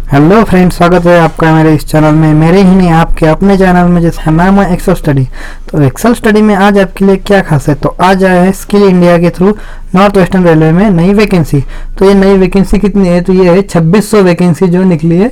Hello friends, स्वागत है आपका मेरे इस चैनल में। मेरे ही नहीं, आपके अपने चैनल में, जिसका नाम है एक्सेल स्टडी। तो एक्सेल स्टडी में आज आपके लिए क्या खास है, तो आज आया है स्किल इंडिया के थ्रू नॉर्थ वेस्टर्न रेलवे में नई वैकेंसी। तो ये नई वैकेंसी कितनी है, तो ये है 2600 वैकेंसी जो निकली है,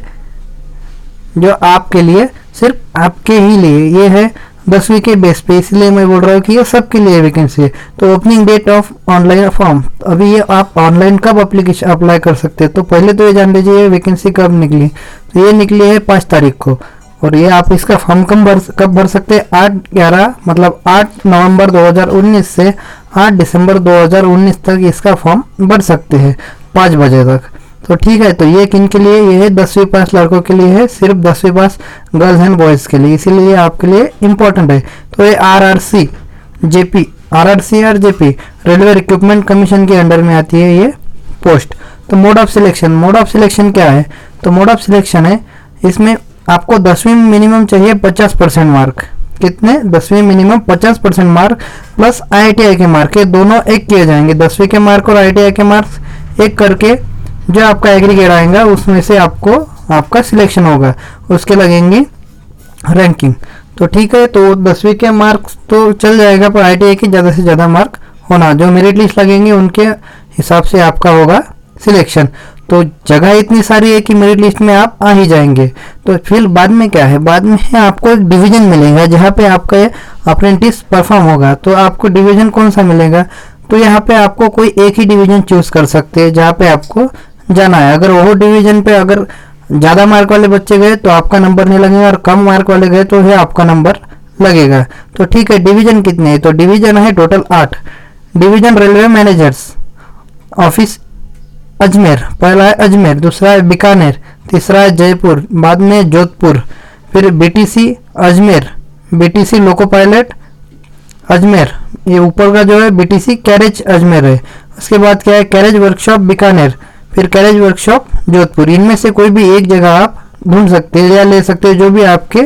जो आपके लिए, सिर्फ आपके ही लिए। ये है 10वीं के बेस पे, इसलिए मैं बोल रहा हूँ कि ये सबके लिए वैकेंसी है। तो opening date of online form, अभी ये आप ऑनलाइन कब एप्लीकेशन अप्लाई कर सकते हैं, तो पहले तो ये जान लीजिए ये वैकेंसी कब निकली। तो ये निकली है 5 तारीख को, और ये आप इसका फॉर्म कब भर सकते हैं, 8/11 मतलब 8 नवंबर 2019 से 8 दिसंबर 2019 तक इसका फॉर्म भर सकते हैं 5 बजे तक। तो ठीक है, तो ये किन के लिए, ये है 10वीं पास लड़कों के लिए है, सिर्फ 10वीं पास गर्ल्स एंड बॉयज़ के लिए, इसीलिए आपके लिए इम्पोर्टेंट है। तो ये आरआरसी और जेपी रेलवे रिक्रूटमेंट कमीशन के अंडर में आती है ये पोस्ट। तो मोड ऑफ सिलेक्शन क्या है, तो मोड ऑफ सिलेक्शन है, इसमें आपको 10वीं मिनिमम चाहिए 50% मार्क। कितने, 10वीं मिनिमम 50% मार्क प्लस IITI के मार्क, ये दोनों एक किए जाएंगे। 10वीं के मार्क और IITI के मार्क्स एक करके जो आपका एग्रीगेट आएगा उसमें से आपका सिलेक्शन होगा, उसके लगेंगी रैंकिंग। तो ठीक है, तो 10वीं के मार्क्स तो चल जाएगा, पर IITI के ज़्यादा से ज़्यादा मार्क होना, जो मेरिट लिस्ट लगेंगे उनके हिसाब से आपका होगा सिलेक्शन। तो जगह इतनी सारी है कि मेरिट लिस्ट में आप आ ही जाएंगे। तो फिर बाद में क्या है, बाद में आपको एक डिवीज़न मिलेगा जहाँ पे आपका ये अप्रेंटिस परफॉर्म होगा। तो आपको डिवीज़न कौन सा मिलेगा, तो यहाँ पे आपको कोई एक ही डिवीज़न चूज़ कर सकते हैं जहाँ पे आपको जाना है। अगर वो डिवीज़न पे अगर ज़्यादा मार्क वाले बच्चे गए तो आपका नंबर नहीं लगेगा, और कम मार्क वाले गए तो है आपका नंबर लगेगा। तो ठीक है, डिवीज़न कितने हैं, तो डिवीज़न है total 8। Division railway managers office Ajmer, पहला है अजमेर, दूसरा है बीकानेर, तीसरा है जयपुर, बाद में जोधपुर, फिर BTC Ajmer, BTC loco pilot Ajmer, ये ऊपर का जो है BTC कैरेज अजमेर है। उसके बाद क्या है, कैरेज वर्कशॉप बीकानेर, फिर कैरेज वर्कशॉप जोधपुर। इनमें से कोई भी एक जगह आप ढूंढ सकते हैं या ले सकते हैं, जो भी आपके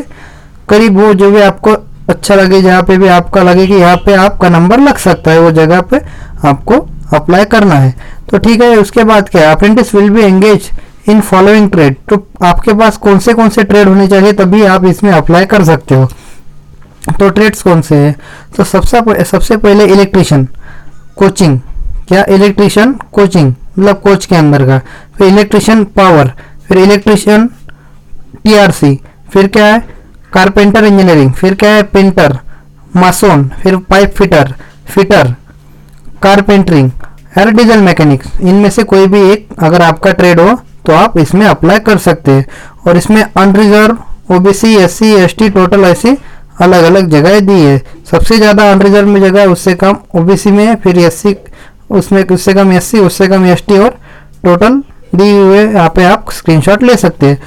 करीब हो, जो भी आपको अच्छा लगे, जहाँ पे भी आपका लगे कि यहाँ पे आपका नंबर लग सकता है, वो जगह पे आपको अप्लाई करना है। तो ठीक है, उसके बाद क्या है, apprentice will be engage in following trade. तो आपके पास कौन से ट्रेड होने चाहिए, तभी आप इसमें अप्लाई कर सकते हो। तो ट्रेड्स कौन से हैं, तो सबसे पहले इलेक्ट्रिशियन कोचिंग, क्या इलेक्ट्रिशियन कोचिंग मतलब कोच के अंदर का, फिर इलेक्ट्रिशियन पावर, फिर इलेक्ट्रिशियन TRC, फिर क्या है कारपेंटर इंजीनियरिंग, फिर क्या है पेंटर, मासोन, फिर pipe fitter, carpentering, air diesel mechanics. इनमें से कोई भी एक अगर आपका ट्रेड हो तो आप इसमें अप्लाई कर सकते हैं। और इसमें unreserve, OBC, SC, ST total ऐसी अलग अलग जगह दी है। सबसे ज़्यादा अनरिजर्व में जगह, उससे कम OBC में है, फिर SC उसमें, उससे कम SC, उससे कम ST, और टोटल दी हुए यहाँ पे आप स्क्रीनशॉट ले सकते हैं।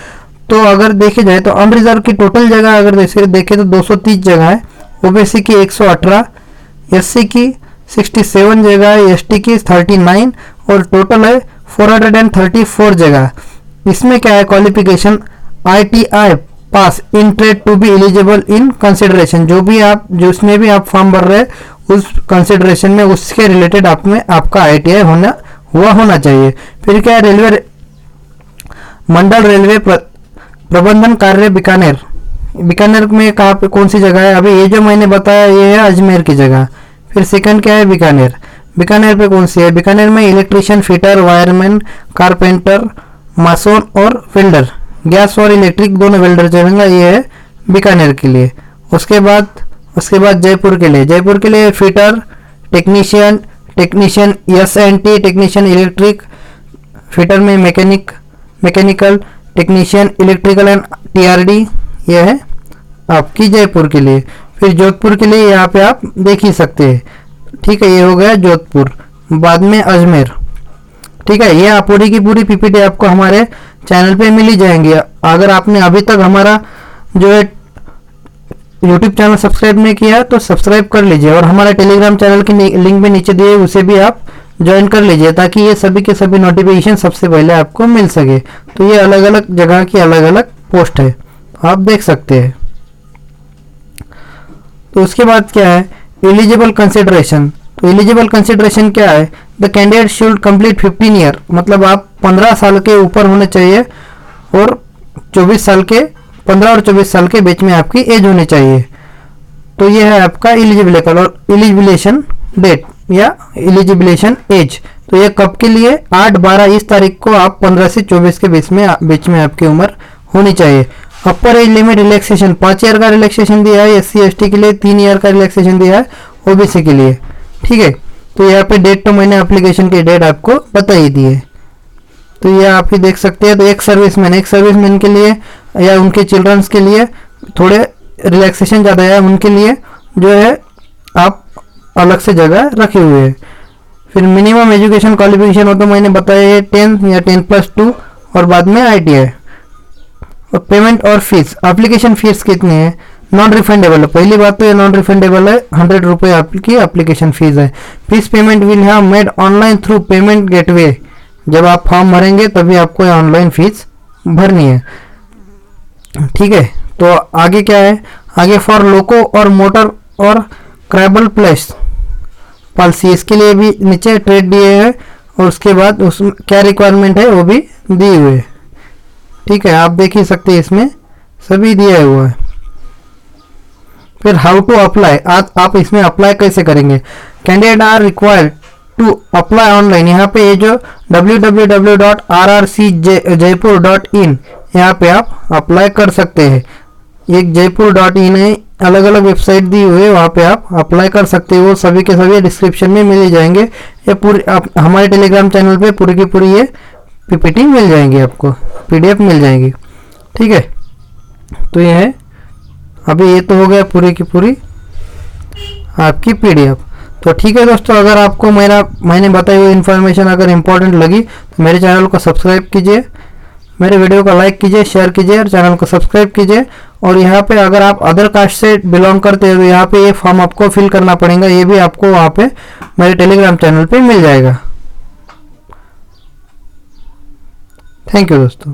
तो अगर देखे जाए तो अनरिजर्व की टोटल जगह अगर देखें तो 230 जगह है, OBC की 118, SC की 67 जगह है, ST की 39, और टोटल है 434 जगह। इसमें क्या है qualification, ITI pass in trade to be eligible in consideration. जो उसमें भी आप फॉर्म भर रहे हैं उस कंसिडरेशन में उसके रिलेटेड आप में आपका ITI होना चाहिए। फिर क्या है, रेलवे मंडल रेलवे प्रबंधन कार्य बीकानेर में कहाँ पे कौन सी जगह है, अभी ये जो मैंने बताया ये है अजमेर की जगह। फिर सेकंड क्या है, बीकानेर पे कौन सी है, बीकानेर में इलेक्ट्रिशियन, फिटर, वायरमैन, कारपेंटर, मासोन और वेल्डर, गैस और इलेक्ट्रिक दोनों वेल्डर चलेंगे, ये है बीकानेर के लिए। उसके बाद जयपुर के लिए fitter, technician SNT, technician electric, fitter में mechanical, technician electrical and TRD, ये है आपकी जयपुर के लिए। फिर जोधपुर के लिए यहाँ पे आप देख ही सकते हैं। ठीक है, ये हो गया जोधपुर। बाद में अजमेर। ठीक है, ये पूरी की पूरी PPT आपको हमारे चैनल पे मिल ही जाएंगी। अगर आपने अभी तक हमारा जो है YouTube चैनल सब्सक्राइब नहीं किया तो सब्सक्राइब कर लीजिए, और हमारा टेलीग्राम चैनल की लिंक भी नीचे दिए, उसे भी आप ज्वाइन कर लीजिए, ताकि ये सभी के सभी नोटिफिकेशन सबसे पहले आपको मिल सके। तो ये अलग अलग जगह की अलग अलग पोस्ट है, आप देख सकते हैं। तो उसके बाद क्या है, एलिजिबल कंसिडरेशन। तो एलिजिबल कंसिडरेशन क्या है, the candidate should complete 15 year, मतलब आप 15 साल के ऊपर होने चाहिए और 24 साल के 15 और 24 साल के बीच में आपकी एज होनी चाहिए। तो ये है आपका एलिजिबिलिटी और एलिजिबिलेशन डेट या एलिजिबिलेशन एज। तो ये कब के लिए 8-12 इस तारीख को आप 15 से 24 के बीच में आपकी उम्र होनी चाहिए। अपर एज लिमिट रिलैक्सेशन 5 ईयर का रिलैक्सेशन दिया है SC ST के लिए, 3 ईयर का रिलैक्सेशन दिया है OBC के लिए। ठीक है, तो यहाँ पे डेट तो मैंने एप्लीकेशन की डेट आपको बता ही दी है। तो ये आप ही देख सकते हैं। तो एक सर्विसमैन के लिए या उनके चिल्ड्रंस के लिए थोड़े रिलैक्सेशन ज़्यादा है, उनके लिए जो है आप अलग से जगह रखे हुए हैं। फिर मिनिमम एजुकेशन क्वालिफिकेशन हो तो मैंने बताया है 10 या 10+2 और बाद में ITI। और पेमेंट और फीस, एप्लीकेशन फीस कितनी है? नॉन रिफंडेबल है। पहली बात तो ये नॉन रिफंडेबल है, 100 रुपये आपकी एप्लीकेशन फीस है। Fees payment will have made online through payment gateway. जब आप फॉर्म भरेंगे तभी आपको ऑनलाइन फीस भरनी है। ठीक है, तो आगे क्या है? आगे फॉर लोको और मोटर और क्रैबल प्लस पॉलिसी, इसके लिए भी नीचे ट्रेड दिए हैं और उसके बाद उस क्या रिक्वायरमेंट है वो भी दिए हुए है। ठीक है, आप देख ही सकते हैं, इसमें सभी दिया हुआ है। फिर हाउ टू अप्लाई, आप इसमें अप्लाई कैसे करेंगे? Candidate are required to apply online. यहाँ पे ये जो www.rrcjaipur.in यहाँ पे आप अप्लाई कर सकते हैं। एक jaipur.in है, अलग अलग वेबसाइट दी हुई है, वहाँ पे आप अप्लाई कर सकते हो। वो सभी के सभी डिस्क्रिप्शन में मिल जाएंगे। ये पूरी हमारे टेलीग्राम चैनल पे पूरी की पूरी ये PPT मिल जाएंगी, आपको PDF मिल जाएगी। ठीक है, तो ये है, अभी ये तो हो गया पूरी की पूरी आपकी PDF। तो ठीक है दोस्तों, अगर आपको मैंने बताई हुई इन्फॉर्मेशन अगर इम्पोर्टेंट लगी तो मेरे चैनल को सब्सक्राइब कीजिए, मेरे वीडियो को लाइक कीजिए, शेयर कीजिए और चैनल को सब्सक्राइब कीजिए। और यहाँ पे अगर आप अदर कास्ट से बिलोंग करते हो तो यहाँ पे ये फॉर्म आपको फिल करना पड़ेगा, ये भी आपको वहाँ पे मेरे टेलीग्राम चैनल पे मिल जाएगा। थैंक यू दोस्तों।